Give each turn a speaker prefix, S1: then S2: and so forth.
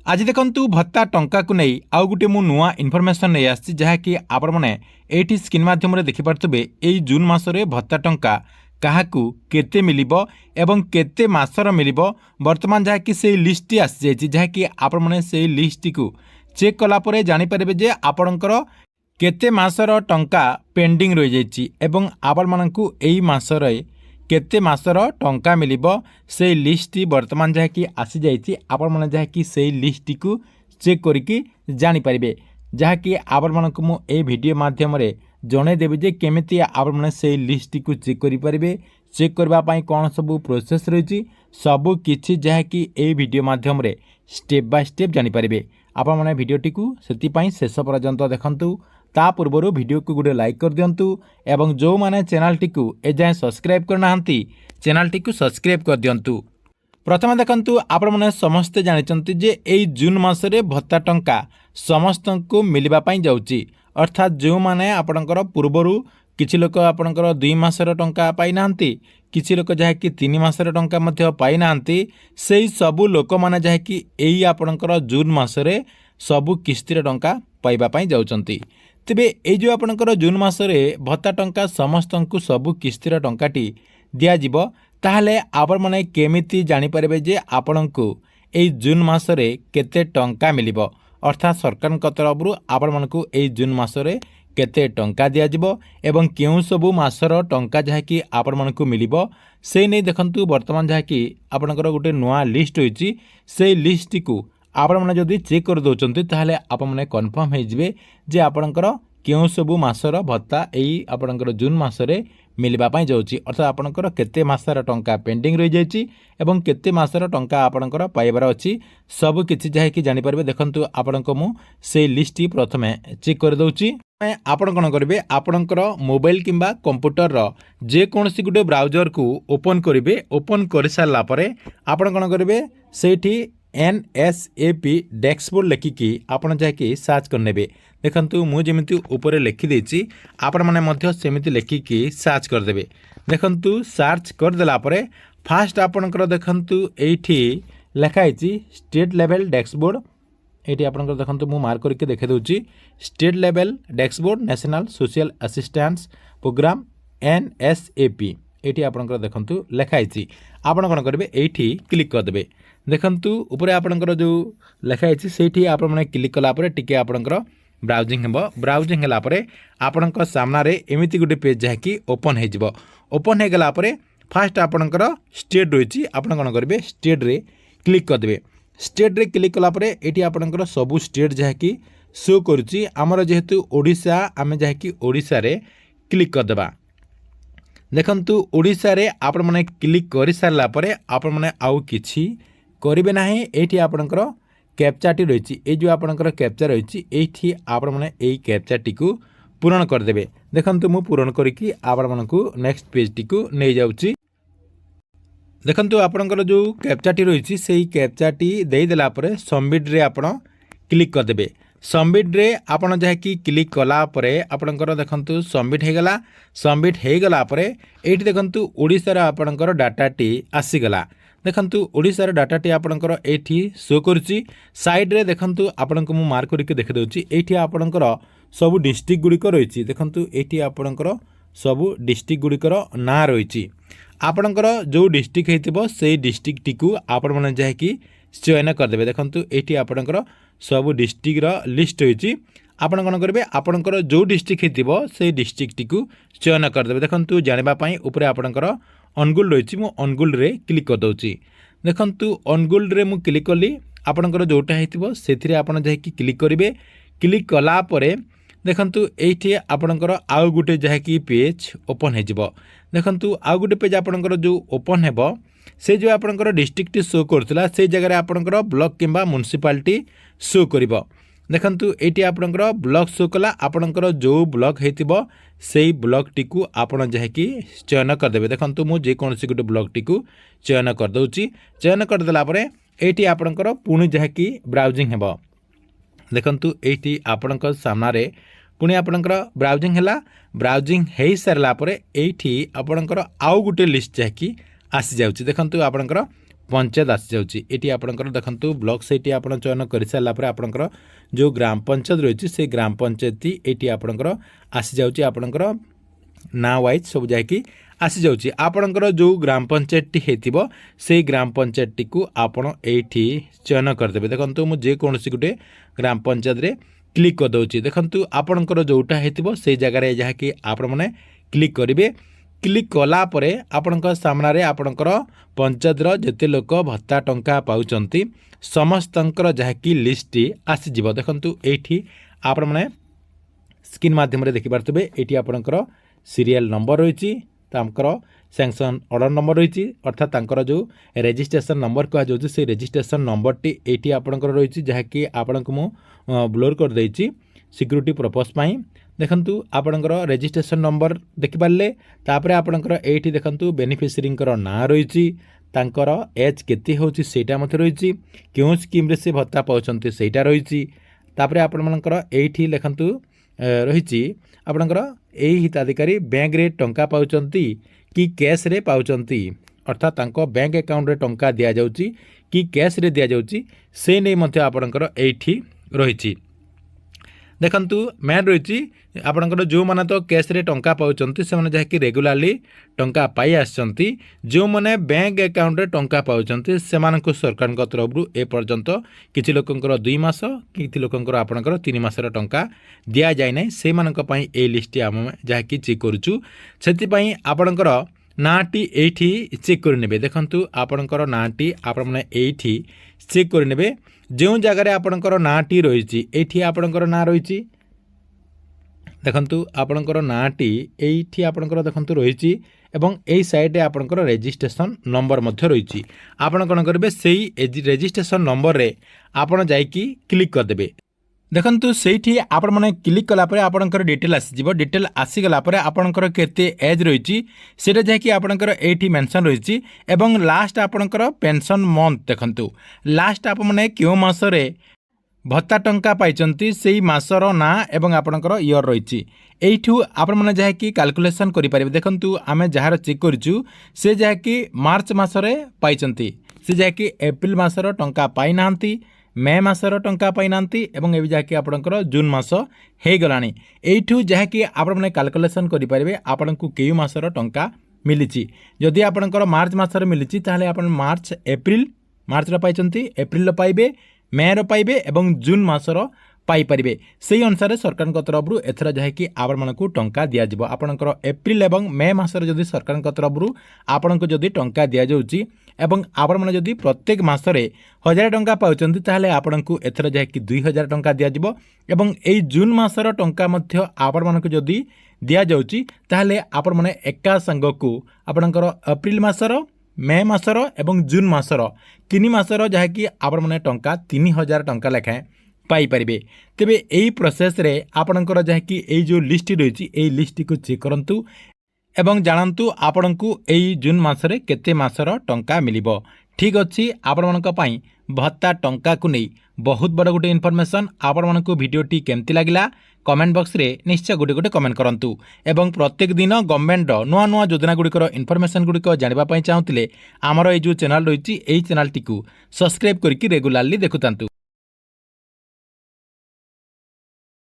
S1: आज देखंतु भत्ता टंका को नहीं आउ गुटे मु नुआ इनफॉरमेशन नहीं आसी जहाँकि आपण मैंने एटी स्क्रीन माध्यम देखिपे ये जून मासरे भत्ता टंका काहाकू केते मिलिबो एवं केते मासर मिलिबो वर्तमान जहाँकि से लिस्ट आसी जाइए जहाँकि आपण मैंने से लिस्ट को चेक कला परे जानि परिबे जे आपणकर केते मासर टंका पेंडिंग रही जाइए एवं आपण मानकू एई मासरे केते मासर टंका मिलिबो से लिस्ट वर्तमान जहाँकि आसी जाइए आपण माने जहाँकि से लिस्ट को चेक करिकी जानि परिबे जहाँकि आपण मानकू मु ए वीडियो माध्यम रे जणे देबे जे केमिति आपण माने से लिस्ट को चेक करि परिबे चेक करबा पई कोन सब प्रोसेस रही सबु किछि जहाँकि ए वीडियो माध्यम रे स्टेप बाय स्टेप जानि परिबे आपण माने वीडियोटी को सेति पई शेष पर्यंत देखंतु ता पूर्वर वीडियो को गोटे लाइक कर दिंतु एवं जो माने चैनल टी को एजाए सब्सक्राइब करना चैनल टी को सब्सक्राइब कर दिंतु। प्रथम देखंतु आपण माने समस्ते जानिचंती जे एई जून मासरे भत्ता टंका समस्त को मिलवा पई जाउची अर्थात जो माने आपणकर पूर्वरु किछि लोक आपणकर 2 मासर टंका पाई नांती किछि लोक जहा कि 3 मासर टंका मध्य पाई नांती सेई सबु लोक माने जहा कि एई आपणकर जून मासरे सबु किस्तीर टंका पाइबा पई जाउचंती तेबे ए जो आपणकर जून मासरे भत्ता टंका समस्त को सबु किस्तीर टंकाटी दिया जिवो ताहले आपण माने केमिति जानि परिबे जे आपणको ए जून मासरे केते टंका मिलिबो अर्थात सरकार तरफरु आपण मानकू ए जून मासरे केते टंका दिया जिवो एवं केउ सबु मासर टंका जहा कि आपण मानकू मिलिबो से नै देखंतु वर्तमान जहा कि आपणकर गोटे नुआ लिस्ट होईची से लिस्ट को आपण माने जदि चेक कर दोचंती ताहले आपण माने कन्फर्म हे जिवे जे आपणकर केउ सबु मासर भत्ता एई आपणकर जून मासरे मिलवा पई जाउची अर्थात आपणकर केते मासर टंका पेंडिंग रही जाइची एवं केते मासर टंका आपणकर पाइबार अछि सब किछि जहा कि जानि परबे देखंतु आपणको मु से लिस्ट प्रथमे चेक कर दउची आपण कोन करबे आपणकर मोबाइल किंबा कंप्यूटर रो जे कोनसी गुटे ब्राउजर को ओपन करिवे ओपन कर सारला परे आपण कोन करबे सेठी NSAP डैशबोर्ड लिखिकी आपण जाके सर्च करनेबे देखंतु मु जेमिति ऊपर लिखि देछि आपण माने मध्य सेमिति लिखिकी सर्च कर देबे देखंतु सर्च कर देला परे फास्ट आपणकर देखंतु एठी लिखा हिची स्टेट लेवल डैशबोर्ड एठी आपणकर देखंतु मु मार्क करके देखे दोछि state level dashboard national social assistance programme NSAP एठी आपणकर देखंतु लिखा हिची आपण कोन करबे एठी क्लिक कर देबे देखंतु ऊपर आपणकर जो लिखा हिची सेठी आपण माने क्लिक कला परे टिके आपणकर ब्राउजिंग हेबो ब्राउजिंग हला परे आपणकर सामना रे एमिति गुटे पेज जहा कि ओपन हे जिवो ओपन हे गला परे फास्ट आपणकर स्टेट रहिची आपण कोन करबे स्टेट रे क्लिक कर देबे स्टेट रे क्लिक कला परे एठी आपणकर सबु स्टेट जहा कि शो करूची हमर जेहेतु ओडिसा आमे जहा कि ओडिसा रे क्लिक कर देबा देखंतु ओडिसा रे आपण माने क्लिक करि सारला परे आपण माने आउ किछि करिवे नाही एठी आपणकर कैप्चाटी रही ए जो आपणकर कैप्चा रही एठी आपण माने एई कैप्चाटी को पूर्ण कर देबे देखंतु मु पूर्ण करिकी आपण मानकू नेक्स्ट पेज टी को नै जाउची देखंतु आपणकर जो कैप्चाटी रही सेई कैप्चाटी देई देला परे सबमिट रे आपण क्लिक कर देबे सबमिट रे आपण जहा कि क्लिक कला परे आपणकर देखंतु सबमिट हे गला परे एठी देखंतु ओडिसा रा आपणकर डाटाटी आसी गला देखंतु ओडिसा रा डाटाटी आपणकर एठी शो करूची साइड रे देखंतु आपणको मु मार्क करके देखे दोची एठी आपणकर सब डिस्ट्रिक्ट गुडी को रहिची देखंतु एठी आपणकर सब डिस्ट्रिक्ट गुडी को ना रहिची आपणकर जो डिस्ट्रिक्ट हेतिबो सेई डिस्ट्रिक्ट टी को आपण माने जाय कि चयन कर देबे देखंतु एठी आपणकर सब डिस्ट्रिक्ट रा लिस्ट होईची आपण कोन करबे आपणकर जो डिस्ट्रिक्ट हेतिबो सेई डिस्ट्रिक्ट टी को चयन कर देबे देखंतु जानिबा पई ऊपर आपणकर अनुगुल रही मु अनुगुल रे क्लिक कर दउची देखंतु अनुगुल रे मु क्लिक कली आपणकर जोटा हेतिबो सेथिरे आपण जाय कि क्लिक करिवे क्लिक कला परे देखंतु एठी आपणकर आउ गुटे जाय कि पेज ओपन हे जिवो देखंतु आउ गुटे पेज आपणकर जो ओपन हेबो से जो आपणकर डिस्ट्रिक्ट शो करथिला से जगह रे आपणकर ब्लॉक किंबा म्युनिसिपालिटी शो करिवो देखंतु एटी आपणकर ब्लॉक शो कला आपणकर जो ब्लॉक हेतिबो सेई ब्लॉक टी को आपण जहा कि चयन कर देबे देखंतु मु जे कोनसी गुटे ब्लॉक टी को चयन कर दउची चयन कर देला परे एटी आपणकर पुणी जहा कि ब्राउजिंग हेबो देखंतु एटी आपणकर सामना रे पुणी आपणकर ब्राउजिंग हैला ब्राउजिंग हेई सारला परे एठी आपणकर आउ गुटे लिस्ट जहा कि आसी जाउची देखंतु आपणकर पंचायत आसी जाउची एटी आपणकर देखंतु ब्लॉक सेटी आपण चयन करि सारला परे आपणकर जो ग्राम पंचायत रहिछि से ग्राम पंचायत एटी आपणकर आसी जाउची आपणकर ना वाइज सब जाकि आसी जाउची आपणकर जो ग्राम पंचायत टी हेतिबो से ग्राम पंचायत टी को आपण एठी चयन कर देबे देखंतु मु जे कोनसी गुटे ग्राम पंचायत रे क्लिक कर दउची देखंतु आपणकर जोटा हेतिबो से जगह रे जाकि आपण माने क्लिक करिवे क्लिक कला परे आपणकर सामना रे आपणकर पंचायत रो जते लोक भत्ता टंका पाउचंती समस्तंकर जाकि लिस्ट आसी जिवो देखंतु एठी आपण माने स्क्रीन माध्यम रे देखि पारतबे एठी आपणकर सीरियल नंबर रही तांकर सैंक्शन ऑर्डर नंबर रही अर्थात तांकर जो रजिस्ट्रेशन नंबर कह जाउछि से रजिस्ट्रेशन नंबर टी एटी आपणकर रही जहाँकि आपणको मु ब्लोर कर देछि सिक्योरिटी पर्पस पई देखंतु आपणकर रजिस्ट्रेशन नंबर देखि पारले तापरे आपणकर एठी देखंतु बेनिफिशियरींकर ना रही तांकर एज केते होछि सेटा मते रही क्यों स्कीम रे से भत्ता पाउछंती सेटा रही तापरे आपणकर एठी लेखंतु रही आपणकर एही हिताधिकारी बैंक रे टंका पाउचंती कि कैश रे पाउचंती अर्थात तांको बैंक अकाउंट रे टंका दिया जाउची कि कैश रे दिया जाउची से नै मध्ये आपणकर एठी रही देखंतु मैन रही आपणकर जो माने तो कैश रे टंका पाउचंती से माने जहाँकि रेगुलारली टंका पाई आसचंती जो माने बैंक अकाउंट रे टंका पाउचंती से मानकु सरकार को तरफ रु ए पर्यंत किछि लोकंकर 2 मास किछि लोकंकर आपणकर 3 मासर टंका दिया जाय नै से मानक पई ए लिस्ट हम जहाँकि चेक करूछु सेति पई आपणकर नाटी एठी चेक कर नेबे देखंतु आपणकर नाटी आपण माने एठी चेक कर नेबे जो जगह आपणकर नाटी रही एठी आपणकर ना रही देखंतु आपणकर नाटी एठी आपणकर देखंतु रही एवं एई साइड रे आपणकर रजिस्ट्रेशन नंबर मध्य रही आपण कोन करबे सेही रजिस्ट्रेशन नंबर रे आपण जाईकी क्लिक कर देबे देखंतु सेठी आपण माने क्लिक कला परे आपणकर डिटेल आसी जिवो डिटेल आसी गला परे आपणकर केते एज रही सेटा जाकी आपणकर एठी मेंशन रही एवं लास्ट आपणकर पेंशन मंथ देखंतु लास्ट आप माने क्यों मास रे भत्ता टंका पाइचंती सेही मासर ना एवं आपणकर ईयर रही एठू आपण माने जाकी कैलकुलेशन करि परिबे देखंतु आमे जहार चेक करछु से जाकी मार्च मास रे पाइचंती से जाकी एप्रिल मासर टंका पाइ नांती मे मासर टंका पाई नांती एवं एबी जाके आपणकर जून मास हे गलानी एठू जहाँकि आपण माने कैलकुलेशन करि परिबे आपणकु केयु मासर टंका मिलिछि जदि आपणकर मार्च मासर मिलिछि ताहले आपण मार्च रो पाइचंती एप्रिल रो पाइबे मे रो पाइबे एवं जून मासर पाई परिबे सेही अनुसार सरकार को तरफ रु एथरा जहाँकि आपण मानकु टंका दिया जिवो आपणकर एप्रिल एवं मे मासर जदि सरकार को तरफ रु आपणको जदि टंका दिया जाउची एवं आपण माने जदि प्रत्येक मासरे 1000 टंका पाउचंती ताहले आपणकु एथरा जहाँकि 2000 टंका दिया जिवो एवं एई जून मासर टंका मध्य आपण मानकु जदि दिया जाउची ताहले आपण माने एका संगकु आपणकर एप्रिल मासर मे मासर एवं जून मासर 3 मासर जहाँकि आपण माने टंका 3000 टंका लेखाएं पाई परिबे तेबे एई प्रोसेस रे आपणकर जहाँकि एई जो लिस्ट रही एई लिस्ट को चेक करंतु एवं जानतु आपणकु एई जून मासरे केते मासर टंका मिलिबो ठीक अछि आपण मानक पई भत्ता टंका को नै बहुत बड़ गोटे इनफॉरमेशन आपण मानकु वीडियोटी केमति लागिला कमेंट बॉक्स रे निश्चय गोटे गोटे कमेंट करंतु एवं प्रत्येक दिन गवर्नमेंट नुआ नुआ योजना गुड़िकर इनफॉरमेशन गुड़िक जानिबा पई चाहुतिले हमर ए जो चैनल रही एई चैनल टी को सब्सक्राइब करके रेगुलारली देखुतांतु।